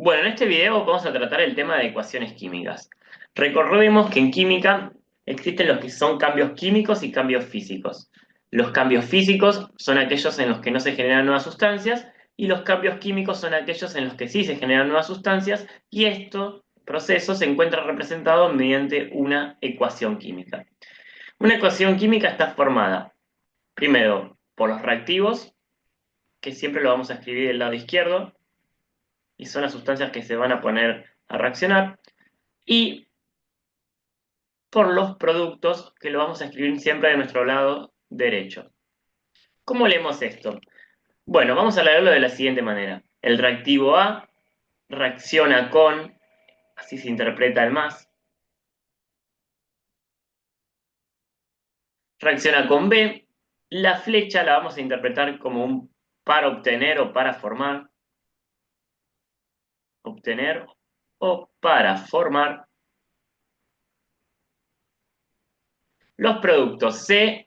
Bueno, en este video vamos a tratar el tema de ecuaciones químicas. Recordemos que en química existen los que son cambios químicos y cambios físicos. Los cambios físicos son aquellos en los que no se generan nuevas sustancias y los cambios químicos son aquellos en los que sí se generan nuevas sustancias y este proceso se encuentra representado mediante una ecuación química. Una ecuación química está formada, primero, por los reactivos, que siempre lo vamos a escribir del lado izquierdo, y son las sustancias que se van a poner a reaccionar, y por los productos, que lo vamos a escribir siempre de nuestro lado derecho. ¿Cómo leemos esto? Bueno, vamos a leerlo de la siguiente manera. El reactivo A reacciona con, así se interpreta el más, reacciona con B, la flecha la vamos a interpretar como un para obtener o para formar, obtener o para formar los productos C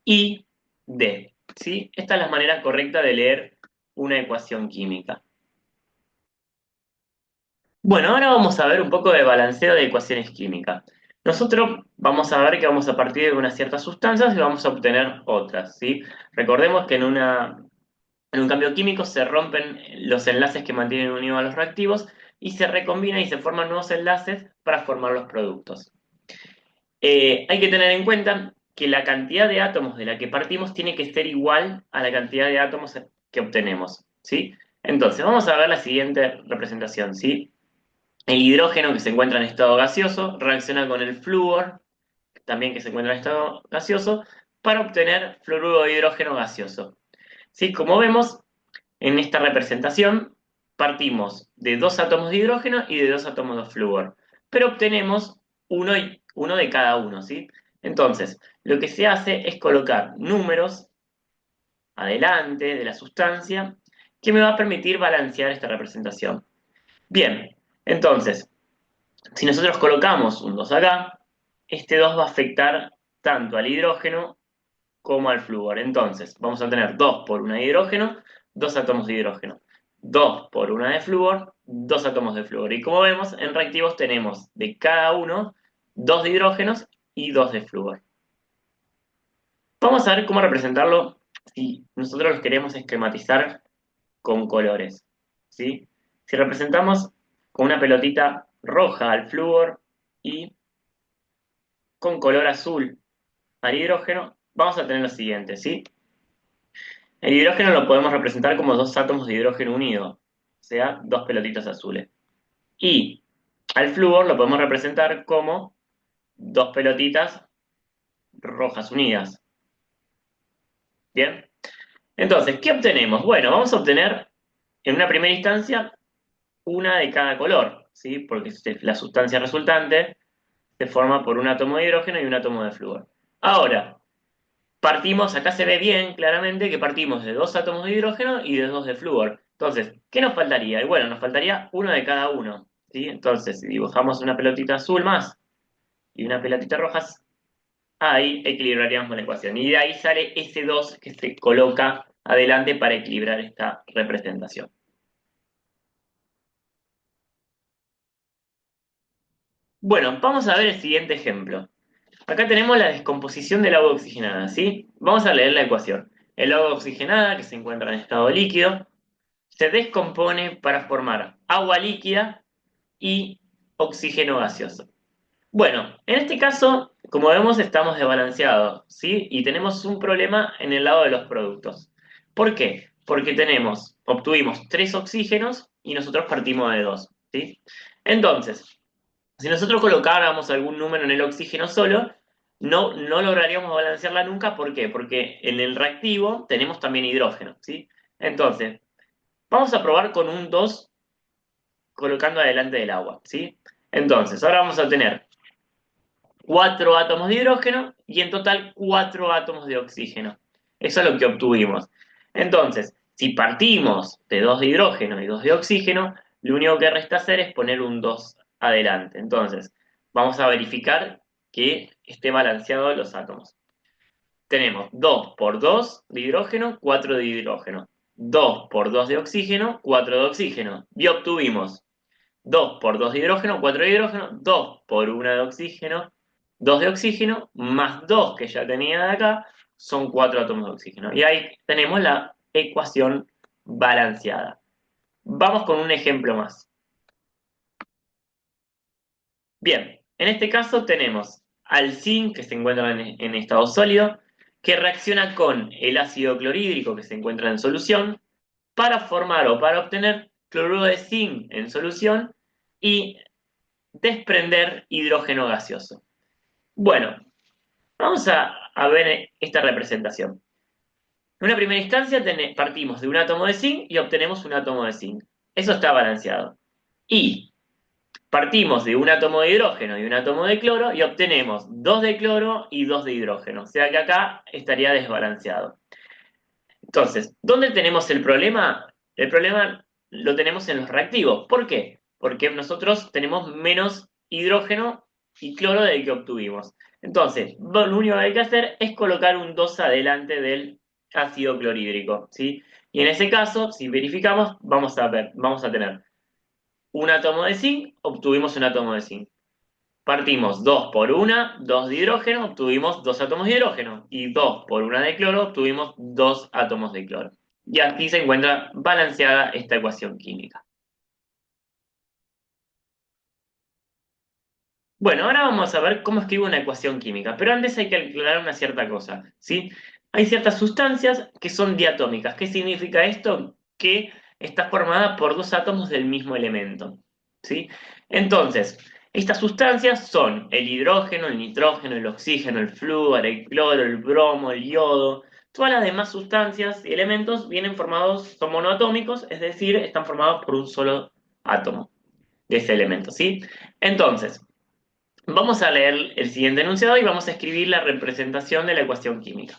y D. ¿Sí? Esta es la manera correcta de leer una ecuación química. Bueno, ahora vamos a ver un poco de balanceo de ecuaciones químicas. Nosotros vamos a ver que vamos a partir de unas ciertas sustancias y vamos a obtener otras, ¿sí? Recordemos que en un cambio químico se rompen los enlaces que mantienen unidos a los reactivos y se recombinan y se forman nuevos enlaces para formar los productos. Hay que tener en cuenta que la cantidad de átomos de la que partimos tiene que ser igual a la cantidad de átomos que obtenemos, ¿sí? Entonces, vamos a ver la siguiente representación, ¿sí? El hidrógeno que se encuentra en estado gaseoso reacciona con el flúor, también que se encuentra en estado gaseoso, para obtener fluoruro de hidrógeno gaseoso. ¿Sí? Como vemos, en esta representación partimos de dos átomos de hidrógeno y de dos átomos de flúor, pero obtenemos uno de cada uno, ¿sí? Entonces, lo que se hace es colocar números adelante de la sustancia que me va a permitir balancear esta representación. Bien, entonces, si nosotros colocamos un 2 acá, este 2 va a afectar tanto al hidrógeno como al flúor. Entonces, vamos a tener 2 por 1 de hidrógeno, 2 átomos de hidrógeno. 2 por 1 de flúor, 2 átomos de flúor. Y como vemos, en reactivos tenemos de cada uno 2 de hidrógenos y 2 de flúor. Vamos a ver cómo representarlo si nosotros los queremos esquematizar con colores, ¿sí? Si representamos con una pelotita roja al flúor y con color azul al hidrógeno, vamos a tener lo siguiente, ¿sí? El hidrógeno lo podemos representar como dos átomos de hidrógeno unido, o sea, dos pelotitas azules. Y al flúor lo podemos representar como dos pelotitas rojas unidas. ¿Bien? Entonces, ¿qué obtenemos? Bueno, vamos a obtener en una primera instancia una de cada color, ¿sí? Porque la sustancia resultante se forma por un átomo de hidrógeno y un átomo de flúor. Ahora, partimos, acá se ve bien claramente que partimos de dos átomos de hidrógeno y de dos de flúor. Entonces, ¿qué nos faltaría? Y bueno, nos faltaría uno de cada uno, ¿sí? Entonces, si dibujamos una pelotita azul más y una pelotita roja, ahí equilibraríamos la ecuación. Y de ahí sale ese 2 que se coloca adelante para equilibrar esta representación. Bueno, vamos a ver el siguiente ejemplo. Acá tenemos la descomposición del agua oxigenada, ¿sí? Vamos a leer la ecuación. El agua oxigenada, que se encuentra en estado líquido, se descompone para formar agua líquida y oxígeno gaseoso. Bueno, en este caso, como vemos, estamos desbalanceados, ¿sí? Y tenemos un problema en el lado de los productos. ¿Por qué? Porque obtuvimos tres oxígenos y nosotros partimos de dos, ¿sí? Entonces, si nosotros colocáramos algún número en el oxígeno solo, no lograríamos balancearla nunca. ¿Por qué? Porque en el reactivo tenemos también hidrógeno, ¿sí? Entonces, vamos a probar con un 2 colocando adelante del agua, ¿sí? Entonces, ahora vamos a tener 4 átomos de hidrógeno y en total 4 átomos de oxígeno. Eso es lo que obtuvimos. Entonces, si partimos de 2 de hidrógeno y 2 de oxígeno, lo único que resta hacer es poner un 2 adelante. Entonces, vamos a verificar que esté balanceado los átomos. Tenemos 2 por 2 de hidrógeno, 4 de hidrógeno. 2 por 2 de oxígeno, 4 de oxígeno. Y obtuvimos 2 por 2 de hidrógeno, 4 de hidrógeno, 2 por 1 de oxígeno, 2 de oxígeno, más 2 que ya tenía de acá, son 4 átomos de oxígeno. Y ahí tenemos la ecuación balanceada. Vamos con un ejemplo más. Bien, en este caso tenemos al zinc, que se encuentra en estado sólido, que reacciona con el ácido clorhídrico que se encuentra en solución para formar o para obtener cloruro de zinc en solución y desprender hidrógeno gaseoso. Bueno, vamos a ver esta representación. En una primera instancia partimos de un átomo de zinc y obtenemos un átomo de zinc. Eso está balanceado. Y partimos de un átomo de hidrógeno y un átomo de cloro y obtenemos 2 de cloro y 2 de hidrógeno. O sea que acá estaría desbalanceado. Entonces, ¿dónde tenemos el problema? El problema lo tenemos en los reactivos. ¿Por qué? Porque nosotros tenemos menos hidrógeno y cloro del que obtuvimos. Entonces, lo único que hay que hacer es colocar un 2 adelante del ácido clorhídrico, ¿sí? Y en ese caso, si verificamos, vamos a tener un átomo de zinc, obtuvimos un átomo de zinc. Partimos 2 por 1, 2 de hidrógeno, obtuvimos 2 átomos de hidrógeno. Y 2 por 1 de cloro, obtuvimos 2 átomos de cloro. Y aquí se encuentra balanceada esta ecuación química. Bueno, ahora vamos a ver cómo escribo una ecuación química, pero antes hay que aclarar una cierta cosa, ¿sí? Hay ciertas sustancias que son diatómicas. ¿Qué significa esto? Que está formada por dos átomos del mismo elemento, ¿sí? Entonces, estas sustancias son el hidrógeno, el nitrógeno, el oxígeno, el flúor, el cloro, el bromo, el yodo. Todas las demás sustancias y elementos vienen formados, son monoatómicos, es decir, están formados por un solo átomo de ese elemento, ¿sí? Entonces, vamos a leer el siguiente enunciado y vamos a escribir la representación de la ecuación química.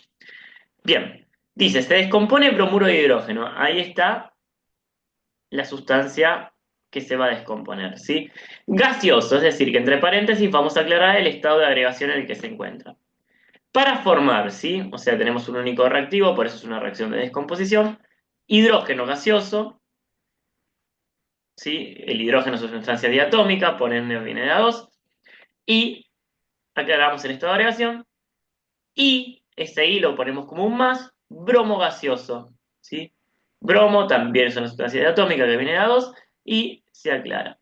Bien, dice, se descompone bromuro de hidrógeno. Ahí está la sustancia que se va a descomponer, ¿sí? Gaseoso, es decir, que entre paréntesis vamos a aclarar el estado de agregación en el que se encuentra. Para formar, ¿sí? O sea, tenemos un único reactivo, por eso es una reacción de descomposición. Hidrógeno gaseoso, ¿sí? El hidrógeno es una sustancia diatómica, por ende viene de A2. Y aclaramos el estado de agregación. Y ese I lo ponemos como un más, bromo gaseoso, ¿sí? Bromo también es una sustancia diatómica que viene de A2 y se aclara.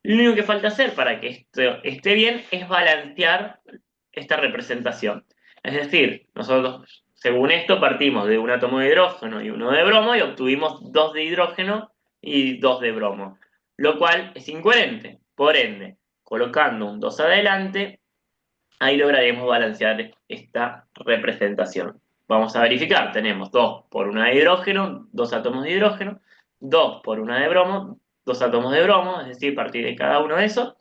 Lo único que falta hacer para que esto esté bien es balancear esta representación. Es decir, nosotros, según esto, partimos de un átomo de hidrógeno y uno de bromo y obtuvimos 2 de hidrógeno y 2 de bromo, lo cual es incoherente. Por ende, colocando un 2 adelante, ahí lograremos balancear esta representación. Vamos a verificar, tenemos 2 por 1 de hidrógeno, 2 átomos de hidrógeno, 2 por 1 de bromo, 2 átomos de bromo, es decir, partir de cada uno de esos,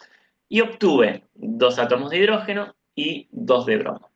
y obtuve 2 átomos de hidrógeno y 2 de bromo.